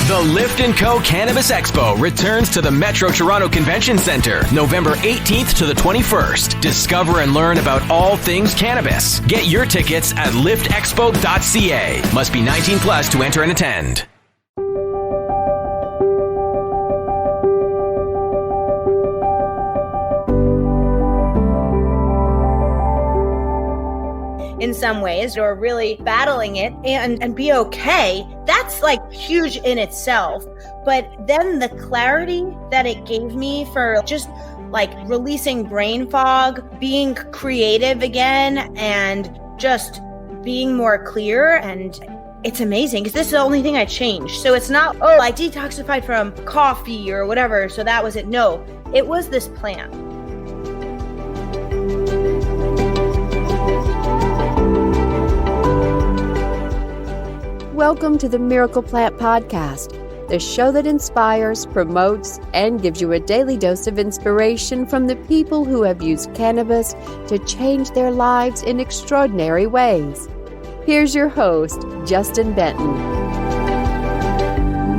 The Lift & Co. Cannabis Expo returns to the Metro Toronto Convention Centre, November 18th to the 21st. Discover and learn about all things cannabis. Get your tickets at liftexpo.ca. Must be 19 plus to enter and attend. In some ways, or really battling it and be okay, that's like huge in itself. But then the clarity that it gave me for just like releasing brain fog, being creative again, and just being more clear, and it's amazing because this is the only thing I changed. So it's not, oh, I detoxified from coffee or whatever, so that was it. No, it was this plant. Welcome to the Miracle Plant Podcast, the show that inspires, promotes, and gives you a daily dose of inspiration from the people who have used cannabis to change their lives in extraordinary ways. Here's your host, Justin Benton.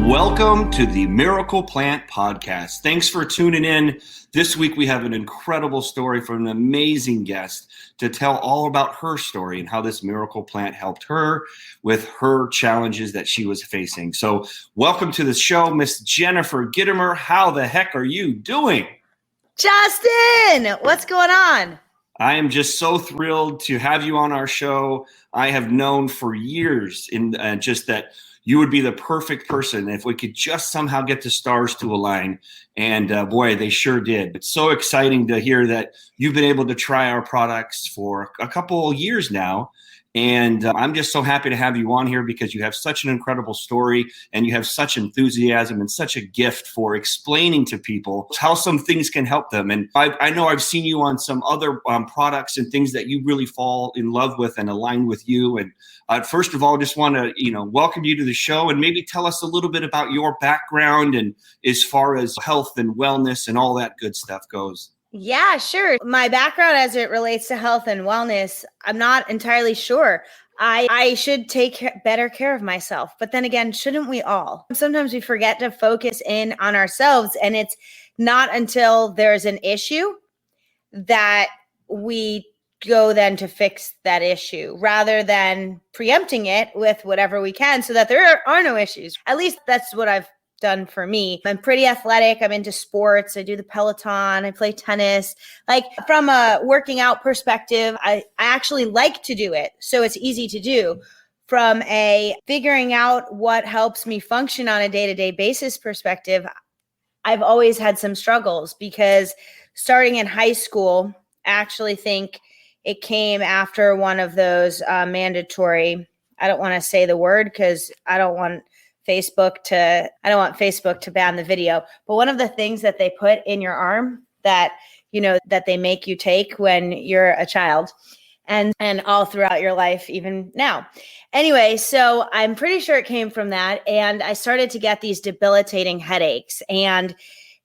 Welcome to the Miracle Plant Podcast. Thanks for tuning in. This week we have an incredible story from an amazing guest to tell all about her story and how this miracle plant helped her with her challenges that she was facing. So welcome to the show, Miss Jennifer Gitomer. How the heck are you doing? Justin, what's going on? I am just so thrilled to have you on our show. I have known for years just that you would be the perfect person if we could just somehow get the stars to align. And boy, they sure did. It's so exciting to hear that you've been able to try our products for a couple of years now. And I'm just so happy to have you on here because you have such an incredible story and you have such enthusiasm and such a gift for explaining to people how some things can help them. And I know I've seen you on some other products and things that you really fall in love with and align with you. And first of all, just want to welcome you to the show and maybe tell us a little bit about your background and as far as health and wellness and all that good stuff goes. Yeah, sure. My background as it relates to health and wellness, I'm not entirely sure. I should take better care of myself. But then again, shouldn't we all? Sometimes we forget to focus in on ourselves. And it's not until there's an issue that we go then to fix that issue rather than preempting it with whatever we can so that there are no issues. At least that's what I've done for me. I'm pretty athletic. I'm into sports. I do the Peloton. I play tennis. Like from a working out perspective, I actually like to do it. So it's easy to do. From a figuring out what helps me function on a day-to-day basis perspective, I've always had some struggles because starting in high school, I actually think it came after one of those mandatory, I don't want to say the word because I don't want Facebook to ban the video, but one of the things that they put in your arm that they make you take when you're a child and all throughout your life, even now. Anyway, so I'm pretty sure it came from that. And I started to get these debilitating headaches. And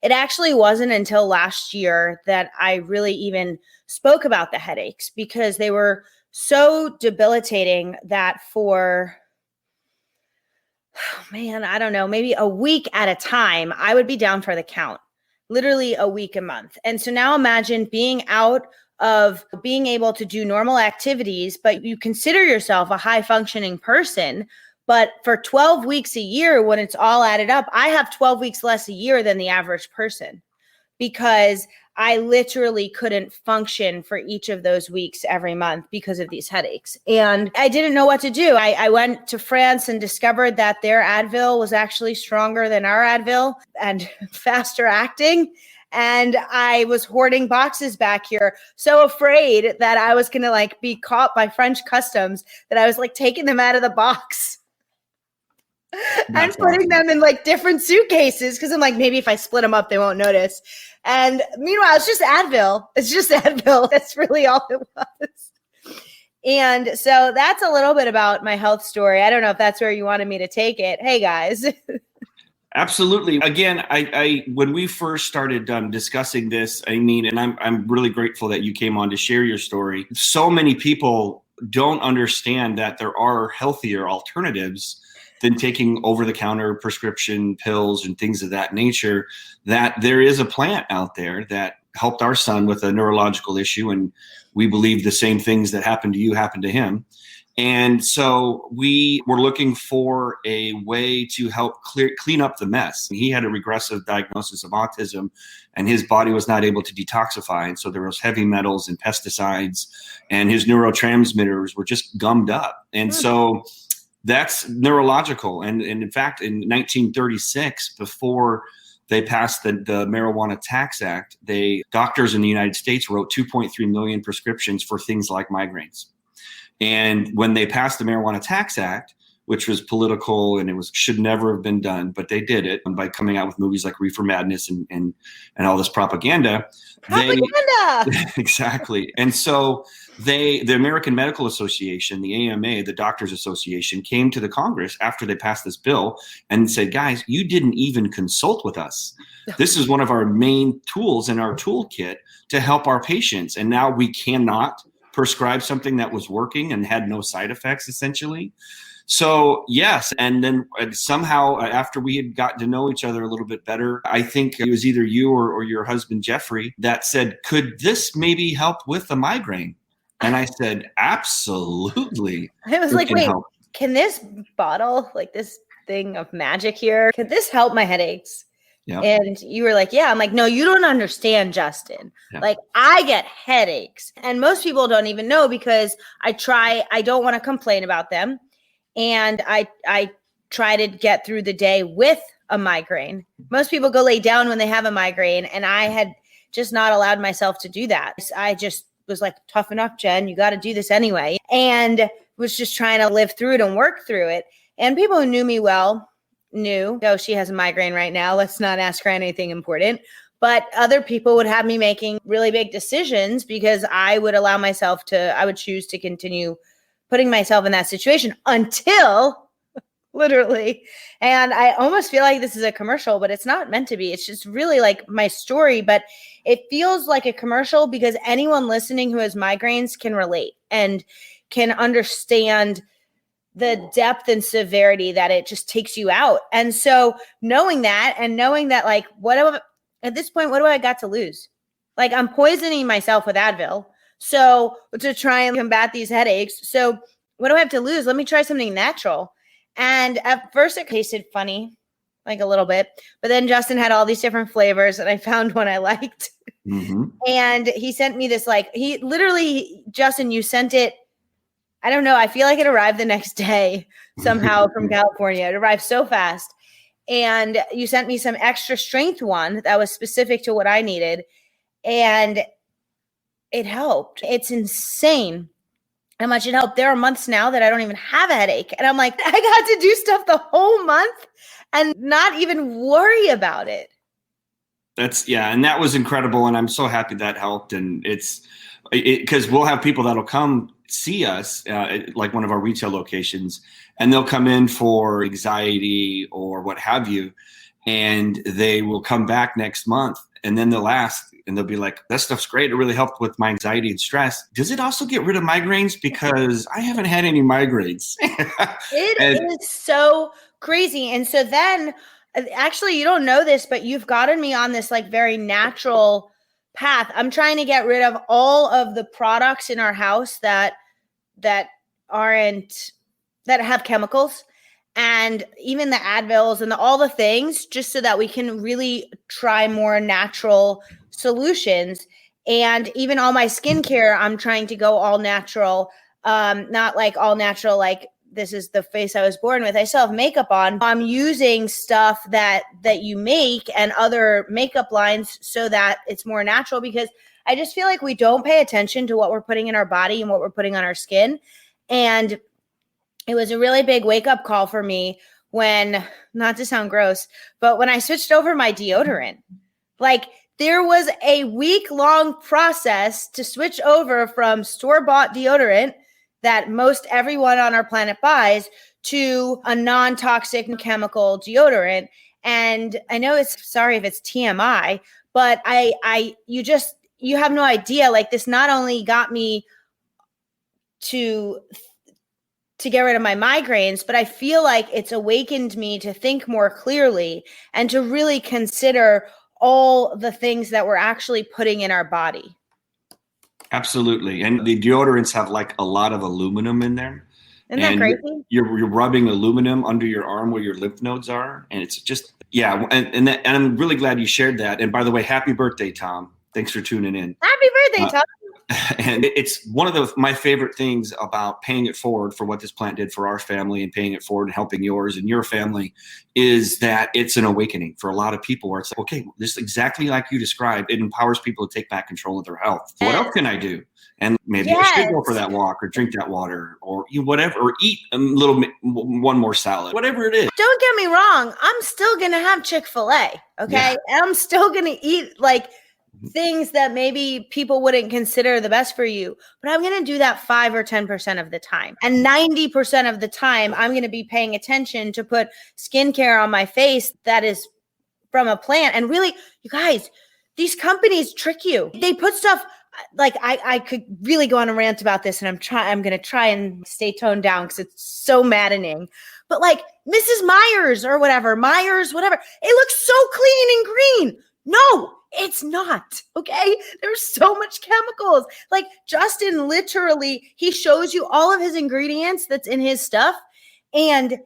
it actually wasn't until last year that I really even spoke about the headaches because they were so debilitating that for I don't know, maybe a week at a time, I would be down for the count, literally a week a month. And so now imagine being out of being able to do normal activities, but you consider yourself a high functioning person. But for 12 weeks a year, when it's all added up, I have 12 weeks less a year than the average person because I literally couldn't function for each of those weeks every month because of these headaches. And I didn't know what to do. I went to France and discovered that their Advil was actually stronger than our Advil and faster acting. And I was hoarding boxes back here, so afraid that I was going to be caught by French customs that I was taking them out of the box. And putting them in different suitcases because I'm maybe if I split them up, they won't notice. And meanwhile, it's just Advil. It's just Advil. That's really all it was. And so that's a little bit about my health story. I don't know if that's where you wanted me to take it. Hey, guys. Absolutely. Again, I when we first started discussing this, and I'm really grateful that you came on to share your story. So many people don't understand that there are healthier alternatives than taking over-the-counter prescription pills and things of that nature, that there is a plant out there that helped our son with a neurological issue. And we believe the same things that happened to you happened to him. And so we were looking for a way to help clean up the mess. He had a regressive diagnosis of autism, and his body was not able to detoxify. And so there was heavy metals and pesticides, and his neurotransmitters were just gummed up. And so that's neurological. And in fact, in 1936, before they passed the Marijuana Tax Act, doctors in the United States wrote 2.3 million prescriptions for things like migraines. And when they passed the Marijuana Tax Act, which was political and should never have been done, but they did it by coming out with movies like Reefer Madness and all this propaganda. Exactly. And so the American Medical Association, the AMA, the Doctors Association, came to the Congress after they passed this bill and said, guys, you didn't even consult with us. This is one of our main tools in our toolkit to help our patients. And now we cannot prescribe something that was working and had no side effects, essentially. So yes, and then somehow after we had gotten to know each other a little bit better, I think it was either you or your husband, Jeffrey, that said, could this maybe help with the migraine? And I said, absolutely. I was like, wait, can this bottle, like this thing of magic here, could this help my headaches? Yeah. And you were like, yeah. I'm like, no, you don't understand, Justin. Yeah. Like, I get headaches. And most people don't even know because I don't want to complain about them. And I try to get through the day with a migraine. Most people go lay down when they have a migraine. And I had just not allowed myself to do that. I just was like, toughen up, Jen. You got to do this anyway. And was just trying to live through it and work through it. And people who knew me well knew, oh, she has a migraine right now. Let's not ask her anything important. But other people would have me making really big decisions because I would I would choose to continue putting myself in that situation until literally, and I almost feel like this is a commercial, but it's not meant to be. It's just really like my story, but it feels like a commercial because anyone listening who has migraines can relate and can understand the depth and severity that it just takes you out. And so knowing that like, at this point, what do I got to lose? Like, I'm poisoning myself with Advil. So to try and combat these headaches. So what do I have to lose? Let me try something natural. And at first it tasted funny, like a little bit, but then Justin had all these different flavors and I found one I liked. Mm-hmm. And he sent me this, Justin, you sent it. I don't know. I feel like it arrived the next day somehow from California. It arrived so fast. And you sent me some extra strength one that was specific to what I needed. And it helped. It's insane how much it helped. There are months now that I don't even have a headache. And I'm like, I got to do stuff the whole month and not even worry about it. And that was incredible. And I'm so happy that helped. And because we'll have people that'll come see us like one of our retail locations, and they'll come in for anxiety or what have you, and they will come back next month and then they'll ask and they'll be like, that stuff's great. It really helped with my anxiety and stress. Does it also get rid of migraines? Because I haven't had any migraines. It is so crazy. And so then actually you don't know this, but you've gotten me on this like very natural path. I'm trying to get rid of all of the products in our house that have chemicals, and even the Advils and all the things, just so that we can really try more natural solutions. And even all my skincare, I'm trying to go all natural, not like all natural, like this is the face I was born with. I still have makeup on. I'm using stuff that you make and other makeup lines so that it's more natural, because I just feel like we don't pay attention to what we're putting in our body and what we're putting on our skin. And it was a really big wake up call for me when, not to sound gross, but when I switched over my deodorant. Like, there was a week-long process to switch over from store-bought deodorant that most everyone on our planet buys to a non-toxic chemical deodorant. And I know sorry if it's TMI, but you have no idea. Like, this not only got me to to get rid of my migraines, but I feel like it's awakened me to think more clearly and to really consider all the things that we're actually putting in our body. Absolutely. And the deodorants have like a lot of aluminum in there. Isn't that crazy? You're rubbing aluminum under your arm where your lymph nodes are. And it's just, yeah. And I'm really glad you shared that. And by the way, happy birthday, Tom. Thanks for tuning in. Happy birthday, Tom. And it's one of my favorite things about paying it forward for what this plant did for our family and paying it forward and helping yours and your family is that it's an awakening for a lot of people where it's like, okay, this is exactly like you described. It empowers people to take back control of their health. What else can I do? And maybe I should go for that walk or drink that water or whatever, or eat one more salad, whatever it is. Don't get me wrong. I'm still going to have Chick-fil-A. Okay. Yeah. And I'm still going to eat like things that maybe people wouldn't consider the best for you, but I'm going to do that 5 or 10% of the time. And 90% of the time, I'm going to be paying attention to put skincare on my face that is from a plant. And really, you guys, these companies trick you. They put stuff like I could really go on a rant about this, and I'm going to try and stay toned down because it's so maddening. But like Mrs. Myers or whatever, it looks so clean and green. No, it's not. Okay. There's so much chemicals. Like Justin, literally, he shows you all of his ingredients that's in his stuff, and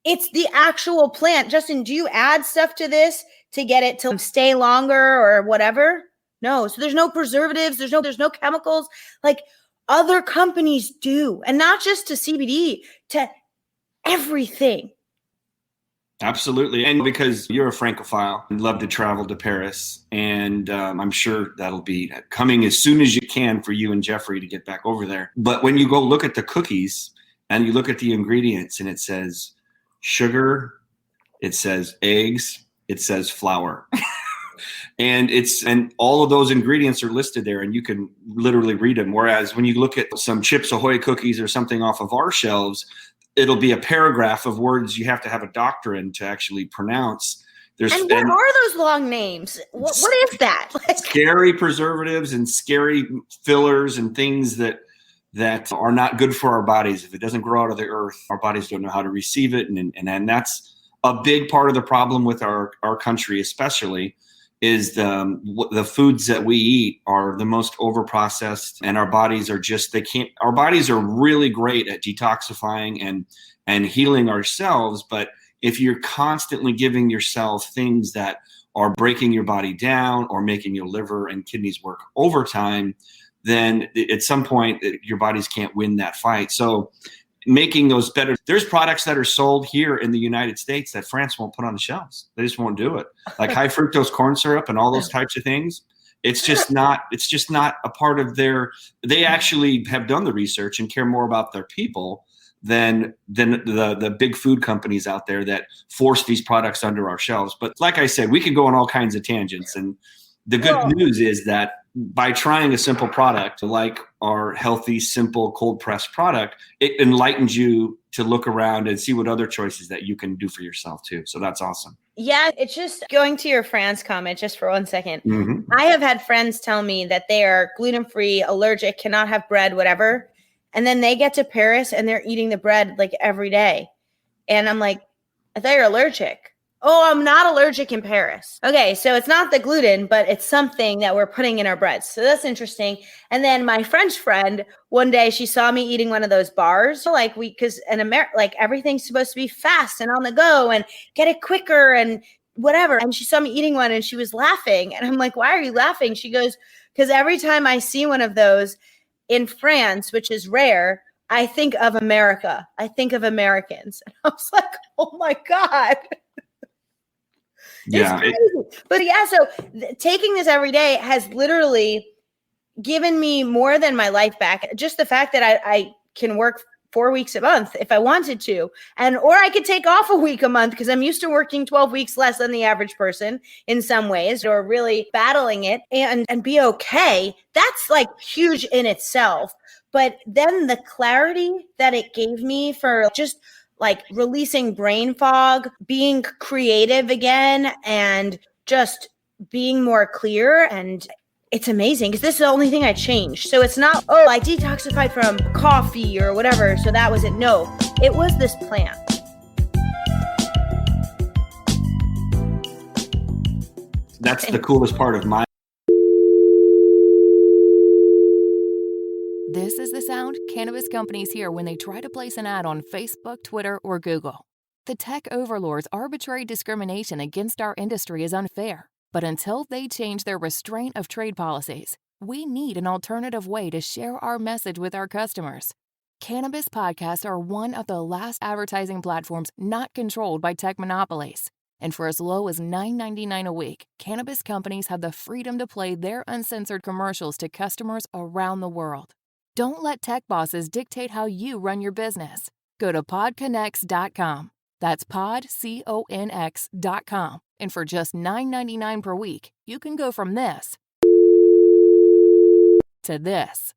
it's the actual plant. Justin, do you add stuff to this to get it to stay longer or whatever? No. So there's no preservatives. There's no chemicals like other companies do. And not just to CBD, to everything. Absolutely. And because you're a Francophile and love to travel to Paris, and I'm sure that'll be coming as soon as you can for you and Jeffrey to get back over there. But when you go look at the cookies and you look at the ingredients, and it says sugar, it says eggs, it says flour. And all of those ingredients are listed there, and you can literally read them. Whereas when you look at some Chips Ahoy cookies or something off of our shelves, it'll be a paragraph of words you have to have a doctor in to actually pronounce. What are those long names? What is that? Scary preservatives and scary fillers and things that are not good for our bodies. If it doesn't grow out of the earth, our bodies don't know how to receive it. And that's a big part of the problem with our country, especially, is the foods that we eat are the most overprocessed, and our bodies are our bodies are really great at detoxifying and healing ourselves. But if you're constantly giving yourself things that are breaking your body down or making your liver and kidneys work overtime, then at some point your bodies can't win that fight. So making those better. There's products that are sold here in the United States that France won't put on the shelves. They just won't do it. Like high fructose corn syrup and all those types of things. It's just not a part of they actually have done the research and care more about their people than the big food companies out there that force these products under our shelves. But like I said, we could go on all kinds of tangents. And the good news is that by trying a simple product like our healthy, simple cold press product, it enlightens you to look around and see what other choices that you can do for yourself too. So that's awesome. Yeah, it's just going to your France comment just for 1 second. Mm-hmm. I have had friends tell me that they are gluten-free, allergic, cannot have bread, whatever. And then they get to Paris and they're eating the bread like every day. And I'm like, I thought you're allergic. Oh, I'm not allergic in Paris. Okay, so it's not the gluten, but it's something that we're putting in our breads. So that's interesting. And then my French friend, one day she saw me eating one of those bars, because in America, like everything's supposed to be fast and on the go and get it quicker and whatever. And she saw me eating one and she was laughing. And I'm like, why are you laughing? She goes, because every time I see one of those in France, which is rare, I think of America. I think of Americans. And I was like, oh my God. Yeah. But yeah, so taking this every day has literally given me more than my life back. Just the fact that I can work 4 weeks a month if I wanted to, or I could take off a week a month because I'm used to working 12 weeks less than the average person in some ways, or really battling it and be okay. That's like huge in itself. But then the clarity that it gave me for just like releasing brain fog, being creative again, and just being more clear. And it's amazing because this is the only thing I changed. So it's not, oh, I detoxified from coffee or whatever, so that was it. No, it was this plant. That's the coolest part of my. This is the sound cannabis companies hear when they try to place an ad on Facebook, Twitter, or Google. The tech overlords' arbitrary discrimination against our industry is unfair. But until they change their restraint of trade policies, we need an alternative way to share our message with our customers. Cannabis podcasts are one of the last advertising platforms not controlled by tech monopolies. And for as low as $9.99 a week, cannabis companies have the freedom to play their uncensored commercials to customers around the world. Don't let tech bosses dictate how you run your business. Go to podCONX.com. That's podCONX.com. And for just $9.99 per week, you can go from this to this.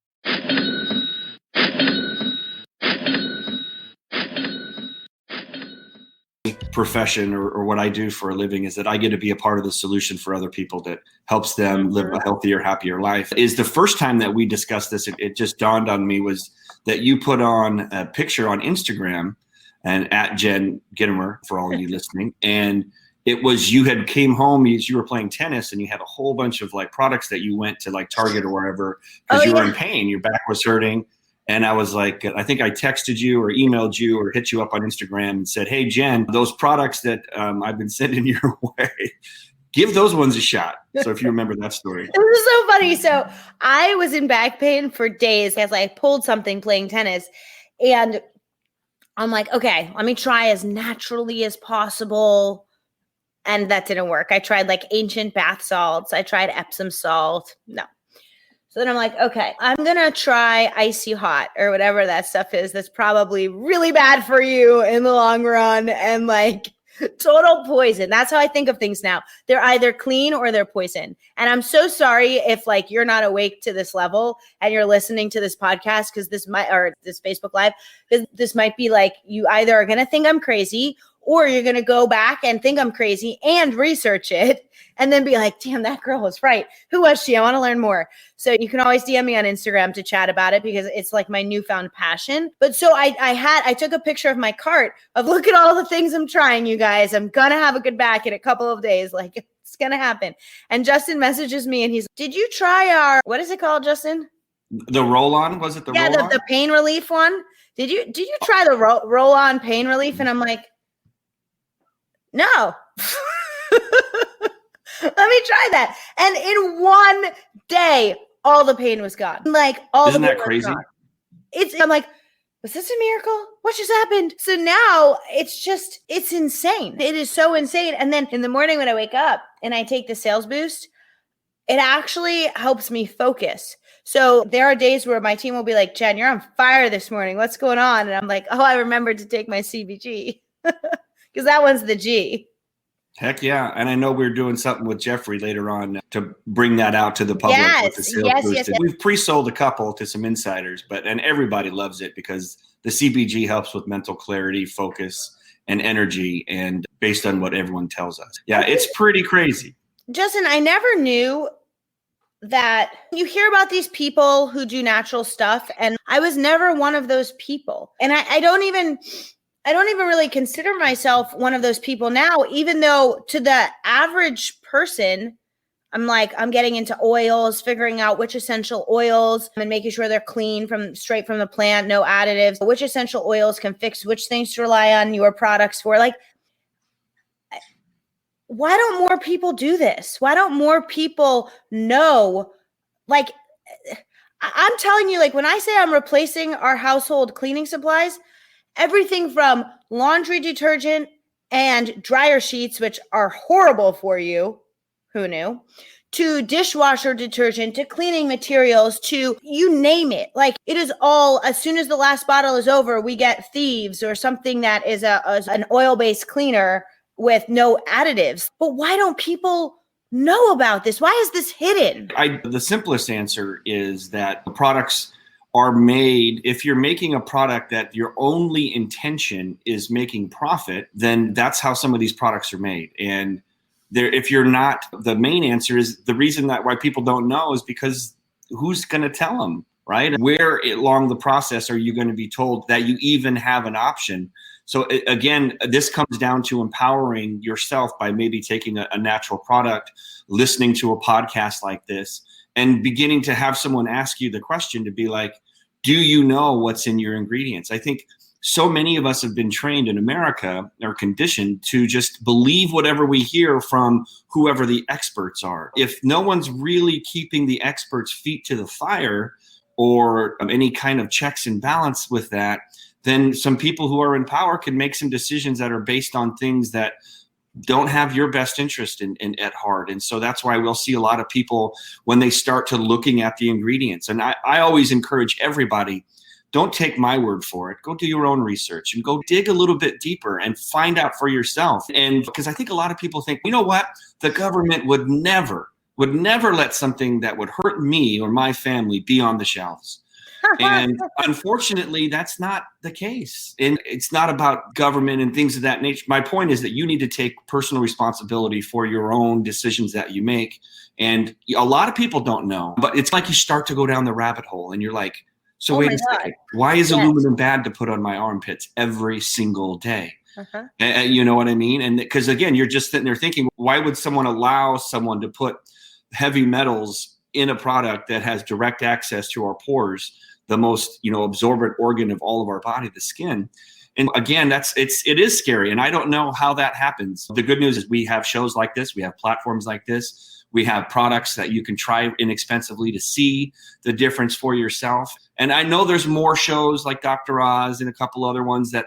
Profession or what I do for a living is that I get to be a part of the solution for other people that helps them live a healthier, happier life. Is the first time that we discussed this, it just dawned on me was that you put on a picture on Instagram and at Jen Gitomer for all of you listening. And it was, you had came home, you were playing tennis and you had a whole bunch of like products that you went to like Target or wherever because you were in pain, your back was hurting. And I was like, I think I texted you or emailed you or hit you up on Instagram and said, hey, Jen, those products that I've been sending your way, give those ones a shot. So if you remember that story. It was so funny. So I was in back pain for days as I pulled something playing tennis. And I'm like, okay, let me try as naturally as possible. And that didn't work. I tried like ancient bath salts. I tried Epsom salt. No. So then I'm like, okay, I'm going to try icy hot or whatever that stuff is. That's probably really bad for you in the long run and like total poison. That's how I think of things now. They're either clean or they're poison. And I'm so sorry if like you're not awake to this level and you're listening to this podcast because this might, or this Facebook Live, because this might be like you either are going to think I'm crazy or you're going to go back and think I'm crazy and research it and then be like, damn, that girl was right. Who was she? I want to learn more. So you can always DM me on Instagram to chat about it because it's like my newfound passion. But so I took a picture of my cart of look at all the things I'm trying, you guys. I'm going to have a good back in a couple of days. Like it's going to happen. And Justin messages me and he's, did you try our, what is it called, Justin? The roll-on? Was it the roll-on? Yeah, the pain relief one. Did you try the roll-on pain relief? And I'm like, no. Let me try that. And in one day, all the pain was gone. Like all Isn't the pain that crazy? was gone. I'm like, was this a miracle? What just happened? So now it's insane. It is so insane. And then in the morning when I wake up and I take the sales boost, it actually helps me focus. So there are days where my team will be like, Jen, you're on fire this morning. What's going on? And I'm like, oh, I remembered to take my CBG because that one's the G. Heck yeah. And I know we're doing something with Jeffrey later on to bring that out to the public. With the sales boost. Yes. We've pre-sold a couple to some insiders, and everybody loves it because the CBG helps with mental clarity, focus, and energy, and based on what everyone tells us. Yeah, it's pretty crazy. Justin, I never knew that you hear about these people who do natural stuff, and I was never one of those people. And I don't even really consider myself one of those people now, even though to the average person, I'm getting into oils, figuring out which essential oils and making sure they're clean straight from the plant, no additives, which essential oils can fix which things to rely on your products for. Like, why don't more people do this? Why don't more people know? Like, I'm telling you, like when I say I'm replacing our household cleaning supplies, everything from laundry detergent and dryer sheets, which are horrible for you, who knew, to dishwasher detergent, to cleaning materials, to you name it. Like it is all, as soon as the last bottle is over, we get Thieves or something that is an oil-based cleaner with no additives. But why don't people know about this? Why is this hidden? The simplest answer is that the products are made, if you're making a product that your only intention is making profit, then that's how some of these products are made. And if you're not, the main answer is the reason that why people don't know is because who's going to tell them, right? Where along the process are you going to be told that you even have an option? So again, this comes down to empowering yourself by maybe taking a natural product, listening to a podcast like this, and beginning to have someone ask you the question to be like, do you know what's in your ingredients? I think so many of us have been trained in America or conditioned to just believe whatever we hear from whoever the experts are. If no one's really keeping the experts' feet to the fire or any kind of checks and balance with that, then some people who are in power can make some decisions that are based on things that don't have your best interest in at heart. And so that's why we'll see a lot of people when they start to looking at the ingredients. And I always encourage everybody, don't take my word for it. Go do your own research and go dig a little bit deeper and find out for yourself. And because I think a lot of people think, you know what, the government would never let something that would hurt me or my family be on the shelves. And unfortunately, that's not the case. And it's not about government and things of that nature. My point is that you need to take personal responsibility for your own decisions that you make. And a lot of people don't know, but it's like you start to go down the rabbit hole and you're like, so wait a second, why is aluminum bad to put on my armpits every single day? And you know what I mean? And because again, you're just sitting there thinking, why would someone allow someone to put heavy metals in a product that has direct access to our pores, the most, absorbent organ of all of our body, the skin? And again, it is scary. And I don't know how that happens. The good news is we have shows like this. We have platforms like this. We have products that you can try inexpensively to see the difference for yourself. And I know there's more shows like Dr. Oz and a couple other ones that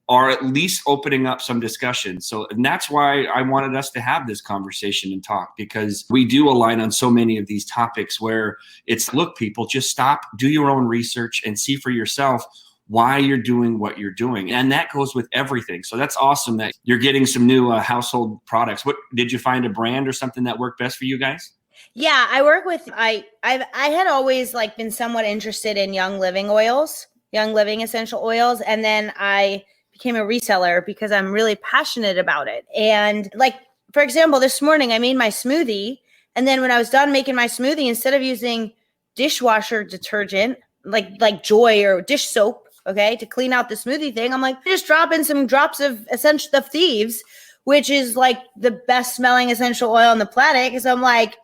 are at least opening up some discussion. And that's why I wanted us to have this conversation and talk, because we do align on so many of these topics where it's, look, people, just stop, do your own research and see for yourself why you're doing what you're doing. And that goes with everything. So that's awesome that you're getting some new household products. What did you find a brand or something that worked best for you guys? Yeah, I work with, I had always been somewhat interested in Young Living essential oils. And then I became a reseller because I'm really passionate about it. And for example, this morning I made my smoothie. And then when I was done making my smoothie, instead of using dishwasher detergent, like Joy or dish soap, to clean out the smoothie thing, I'm like, just drop in some drops of of Thieves, which is the best smelling essential oil on the planet. Because I'm like,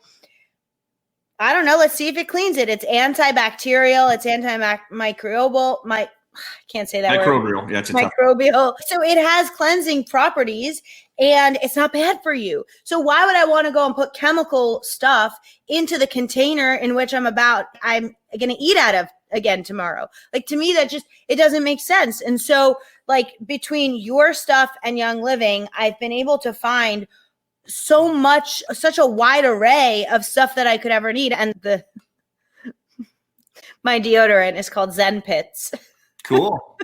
I don't know, let's see if it cleans it. It's antibacterial, it's antimicrobial, I can't say that microbial. word. Yeah, it's microbial. So it has cleansing properties and it's not bad for you. So why would I want to go and put chemical stuff into the container in which I'm going to eat out of again tomorrow? To me, that it doesn't make sense. And so between your stuff and Young Living, I've been able to find such a wide array of stuff that I could ever need. And my deodorant is called Zen Pits. Cool.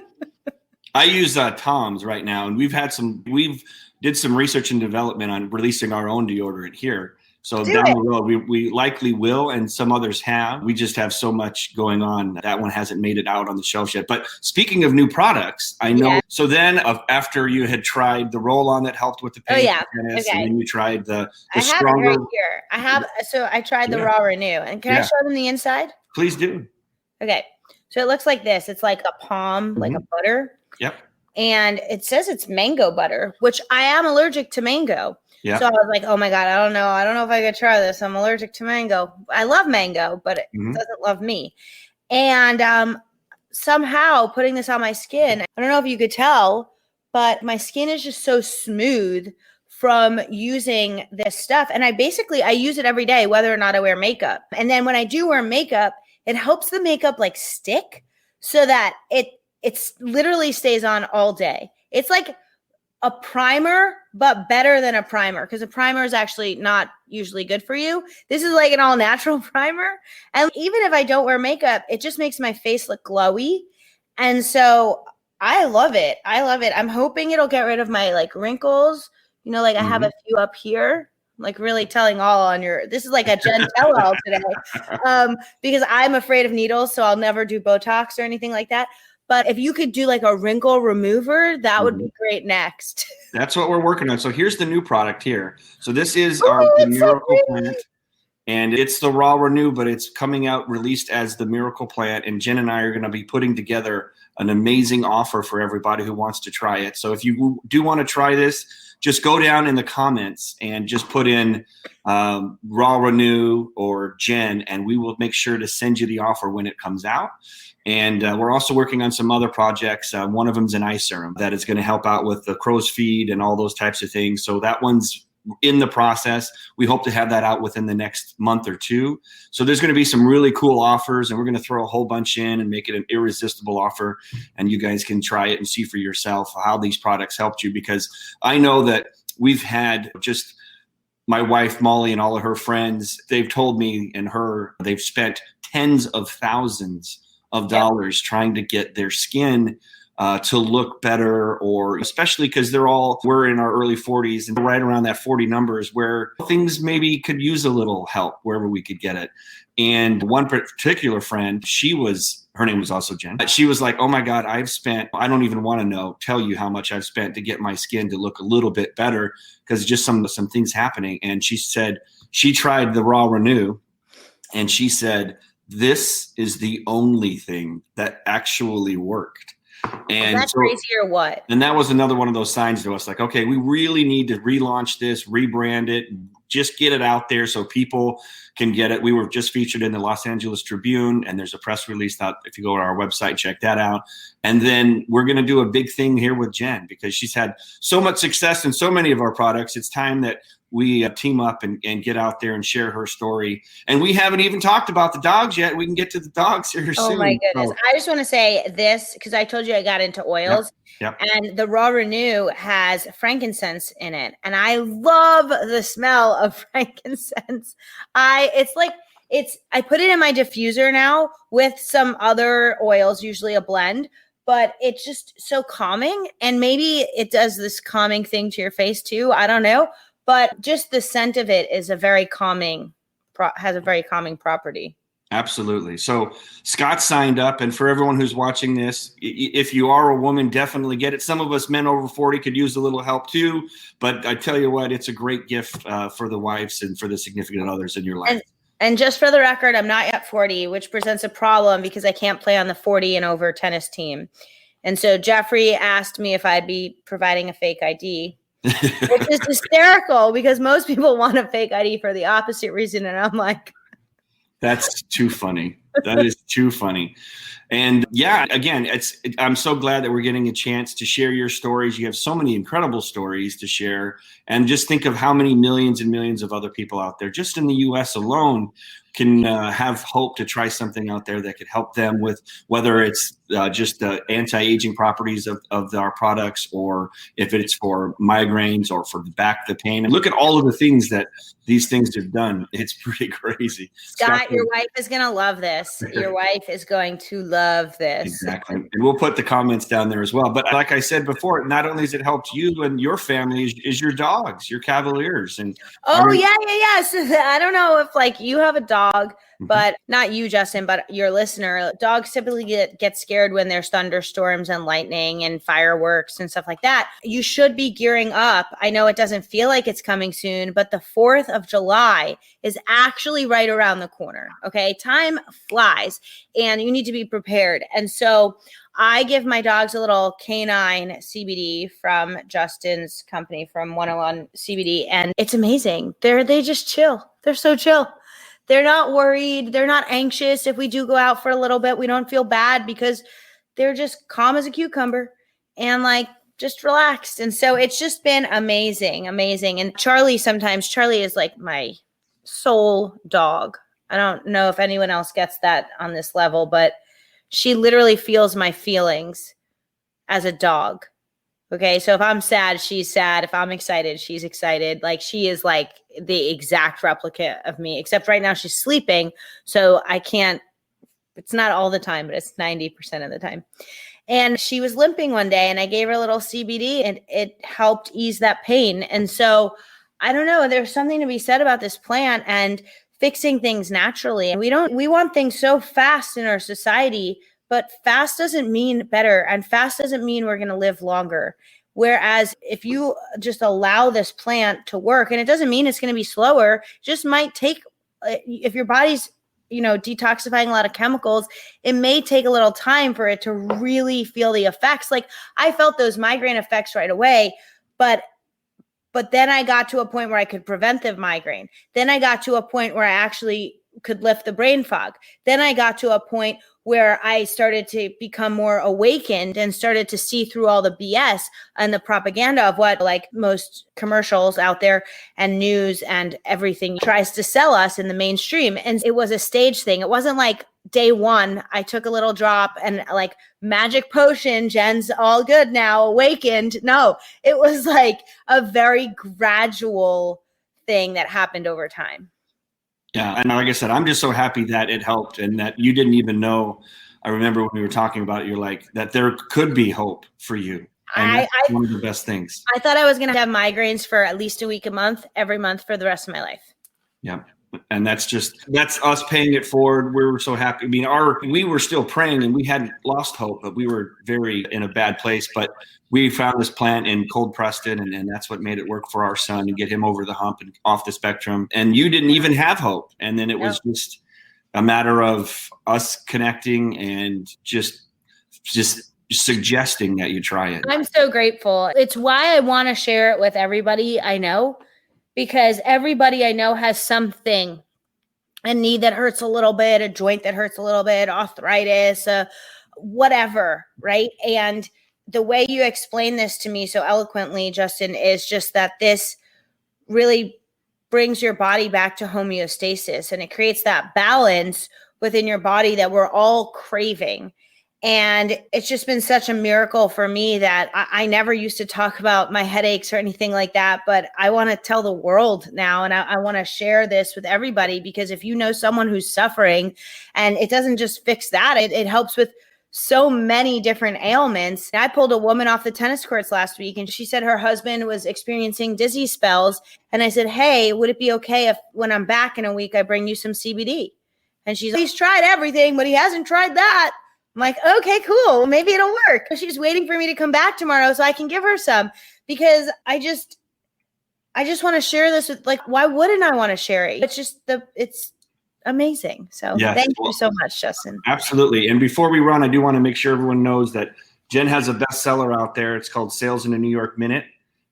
I use Tom's right now, and we've did some research and development on releasing our own deodorant here. So down the road, we likely will, and some others have. We just have so much going on. That one hasn't made it out on the shelves yet. But speaking of new products, I know. Yeah. So then after you had tried the roll-on that helped with the pain, and then you tried the stronger. I have it right here. So I tried the Raw Renew. And can I show them the inside? Please do. Okay. So it looks like this. It's like a palm, like a butter. Yep. And it says it's mango butter, which I am allergic to mango. Yeah. So I was like, oh my God, I don't know if I could try this. I'm allergic to mango. I love mango, but it doesn't love me. And somehow putting this on my skin, I don't know if you could tell, but my skin is just so smooth from using this stuff. And I use it every day, whether or not I wear makeup. And then when I do wear makeup, it helps the makeup stick so that it literally stays on all day. It's like a primer, but better than a primer, because a primer is actually not usually good for you. This is like an all natural primer. And even if I don't wear makeup, it just makes my face look glowy. And so I love it. I'm hoping it'll get rid of my wrinkles. I have a few up here, really telling all on this is like a Jen tell-all today, because I'm afraid of needles. So I'll never do Botox or anything like that. But if you could do like a wrinkle remover, that would be great next. That's what we're working on. So here's the new product here. So this is Oh, the it's so Miracle pretty. Plant. And it's the Raw Renew, but it's coming out released as the Miracle Plant. And Jen and I are going to be putting together an amazing offer for everybody who wants to try it. So if you do want to try this, just go down in the comments and just put in Raw Renew or Jen, and we will make sure to send you the offer when it comes out. And we're also working on some other projects. One of them is an eye serum that is going to help out with the crow's feet and all those types of things. So that one's in the process. We hope to have that out within the next month or two. So there's going to be some really cool offers, and we're going to throw a whole bunch in and make it an irresistible offer. And you guys can try it and see for yourself how these products helped you, because I know that we've had just my wife, Molly, and all of her friends, they've told me they've spent tens of thousands of dollars trying to get their skin to look better, or especially because we're in our early 40s and right around that 40 numbers where things maybe could use a little help wherever we could get it. And one particular friend, her name was also Jen. She was like, oh my God, I don't even want to tell you how much I've spent to get my skin to look a little bit better, because just some things happening. And she said she tried the Raw Renew, and she said, this is the only thing that actually worked. And is that crazy or what? And that was another one of those signs to us, like, okay, we really need to relaunch this, rebrand it, just get it out there so people can get it. We were just featured in the Los Angeles Tribune, and there's a press release out. If you go to our website, check that out. And then we're going to do a big thing here with Jen, because she's had so much success in so many of our products. It's time that we team up and get out there and share her story. And we haven't even talked about the dogs yet. We can get to the dogs here soon. Oh my goodness. I just want to say this, because I told you I got into oils. Yep. And the Raw Renew has frankincense in it. And I love the smell of frankincense. I put it in my diffuser now with some other oils, usually a blend, but it's just so calming. And maybe it does this calming thing to your face too. I don't know. But just the scent of it is has a very calming property. Absolutely. So Scott signed up, and for everyone who's watching this, if you are a woman, definitely get it. Some of us men over 40 could use a little help too, but I tell you what, it's a great gift for the wives and for the significant others in your life. And just for the record, I'm not yet 40, which presents a problem because I can't play on the 40 and over tennis team. And so Jeffrey asked me if I'd be providing a fake ID. Which is hysterical, because most people want a fake ID for the opposite reason. And I'm like, that's too funny. That is too funny. And yeah, again, I'm so glad that we're getting a chance to share your stories. You have so many incredible stories to share. And just think of how many millions and millions of other people out there, just in the US alone, can have hope to try something out there that could help them with, whether it's just the anti-aging properties of our products, or if it's for migraines or for the pain. And look at all of the things that these things have done. It's pretty crazy. Scott, your wife is going to love this. Your wife is going to love this. Exactly. And we'll put the comments down there as well. But like I said before, not only has it helped you and your family, is your dogs, your Cavaliers. And yes. I don't know if you have a dog, but not you, Justin, but your listener. Dogs typically get scared when there's thunderstorms and lightning and fireworks and stuff like that. You should be gearing up. I know it doesn't feel like it's coming soon, but the 4th of July is actually right around the corner. Okay. Time flies and you need to be prepared. And so I give my dogs a little canine CBD from Justin's company, from 101 CBD. And it's amazing. They just chill. They're so chill. They're not worried. They're not anxious. If we do go out for a little bit, we don't feel bad because they're just calm as a cucumber and just relaxed. And so it's just been amazing. And Charlie is like my soul dog. I don't know if anyone else gets that on this level, but she literally feels my feelings as a dog. Okay, so if I'm sad, she's sad. If I'm excited, she's excited. She is the exact replica of me, except right now she's sleeping. So I can't, it's not all the time, but it's 90% of the time. And she was limping one day and I gave her a little CBD and it helped ease that pain. And so I don't know, there's something to be said about this plant and fixing things naturally. And we want things so fast in our society, but fast doesn't mean better, and fast doesn't mean we're going to live longer. Whereas if you just allow this plant to work, and it doesn't mean it's going to be slower, just might take, if your body's, detoxifying a lot of chemicals, it may take a little time for it to really feel the effects. Like I felt those migraine effects right away, but then I got to a point where I could prevent the migraine. Then I got to a point where I actually could lift the brain fog. Then I got to a point where I started to become more awakened and started to see through all the BS and the propaganda of what like most commercials out there and news and everything tries to sell us in the mainstream. And it was a stage thing. It wasn't like day one, I took a little drop and like magic potion, Jen's all good now, awakened. No, it was like a very gradual thing that happened over time. Yeah. And like I said, I'm just so happy that it helped and that you didn't even know. I remember when we were talking about it, you're like, that there could be hope for you. And that's one of the best things. I thought I was going to have migraines for at least a week a month, every month for the rest of my life. Yeah. And that's us paying it forward. We were so happy. I mean, we were still praying and we hadn't lost hope, but we were very in a bad place. But we found this plant and cold pressed it, and that's what made it work for our son and get him over the hump and off the spectrum. And you didn't even have hope. And then it was just a matter of us connecting and just suggesting that you try it. I'm so grateful. It's why I want to share it with everybody I know, because everybody I know has something, a knee that hurts a little bit, a joint that hurts a little bit, arthritis, whatever, right? And the way you explain this to me so eloquently, Justin, is just that this really brings your body back to homeostasis, and it creates that balance within your body that we're all craving. And it's just been such a miracle for me that I never used to talk about my headaches or anything like that, but I want to tell the world now, and I want to share this with everybody, because if you know someone who's suffering, and it doesn't just fix that, it helps with so many different ailments. I pulled a woman off the tennis courts last week, and she said her husband was experiencing dizzy spells. And I said, hey, would it be okay if when I'm back in a week, I bring you some CBD? And she's like, he's tried everything, but he hasn't tried that. I'm like, okay, cool. Maybe it'll work. She's waiting for me to come back tomorrow so I can give her some, because I just want to share this with, like, why wouldn't I want to share it? It's amazing. So thank you so much, Justin. Absolutely. And before we run, I do want to make sure everyone knows that Jen has a bestseller out there. It's called Sales in a New York Minute,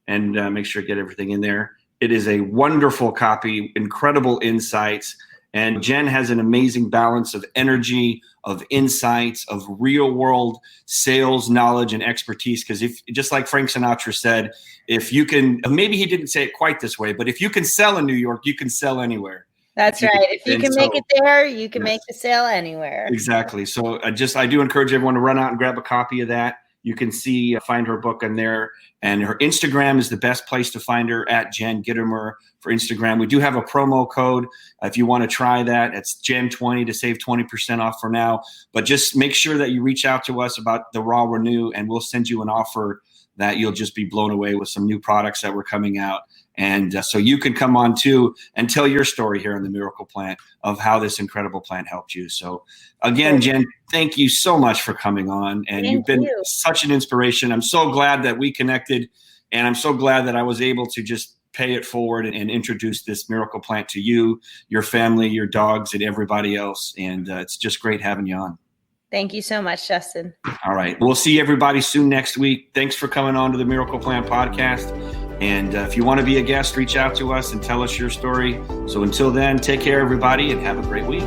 and make sure to get everything in there. It is a wonderful copy, incredible insights. And Jen has an amazing balance of energy, of insights, of real world sales knowledge and expertise. Because if, just like Frank Sinatra said, if you can, maybe he didn't say it quite this way, but if you can sell in New York, you can sell anywhere. That's right. If you can make it there, you can make the sale anywhere. Exactly. So I do encourage everyone to run out and grab a copy of that. You can find her book on there, and her Instagram is the best place to find her, at Jen Gitomer for Instagram. We do have a promo code if you want to try that. It's Jen20 to save 20% off for now. But just make sure that you reach out to us about the Raw Renew, and we'll send you an offer that you'll just be blown away with some new products that were coming out. And so you can come on too and tell your story here on the Miracle Plant of how this incredible plant helped you. So again, Jen, thank you so much for coming on. And you've been such an inspiration. I'm so glad that we connected, and I'm so glad that I was able to just pay it forward and introduce this Miracle Plant to you, your family, your dogs, and everybody else. And it's just great having you on. Thank you so much, Justin. All right. We'll see everybody soon next week. Thanks for coming on to the Miracle Plant podcast. And if you want to be a guest, reach out to us and tell us your story. So until then, take care, everybody, and have a great week.